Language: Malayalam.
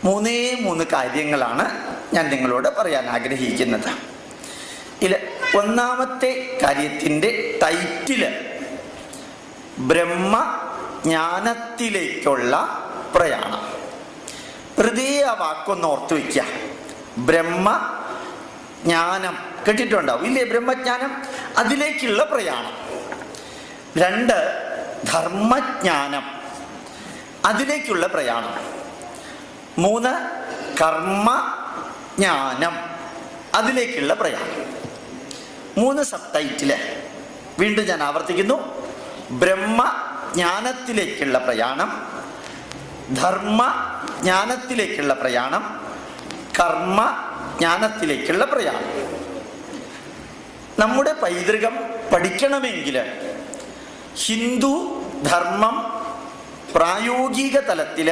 മൂന്ന് കാര്യങ്ങളാണ് ഞാൻ നിങ്ങളോട് പറയാൻ ആഗ്രഹിക്കുന്നത്. ഇതിൽ ഒന്നാമത്തെ കാര്യത്തിൻ്റെ ടൈറ്റില് ബ്രഹ്മജ്ഞാനത്തിലേക്കുള്ള പ്രയാണം. വെറുതെ ആ വാക്കൊന്ന് ഓർത്തു വയ്ക്കുക. ബ്രഹ്മജ്ഞാനം കേട്ടിട്ടുണ്ടാവും ഇല്ലേ? ബ്രഹ്മജ്ഞാനം, അതിലേക്കുള്ള പ്രയാണം. 2, ധർമ്മജ്ഞാനം, അതിലേക്കുള്ള പ്രയാണം. 3, കർമ്മജ്ഞാനം, അതിലേക്കുള്ള പ്രയാണം. 3 സബ് ടൈറ്റില്. വീണ്ടും ഞാൻ ആവർത്തിക്കുന്നു: ബ്രഹ്മജ്ഞാനത്തിലേക്കുള്ള പ്രയാണം, ധർമ്മജ്ഞാനത്തിലേക്കുള്ള പ്രയാണം, കർമ്മജ്ഞാനത്തിലേക്കുള്ള പ്രയാണം. നമ്മുടെ പൈതൃകം പഠിക്കണമെങ്കിൽ ഹിന്ദു ധർമ്മം പ്രായോഗിക തലത്തിൽ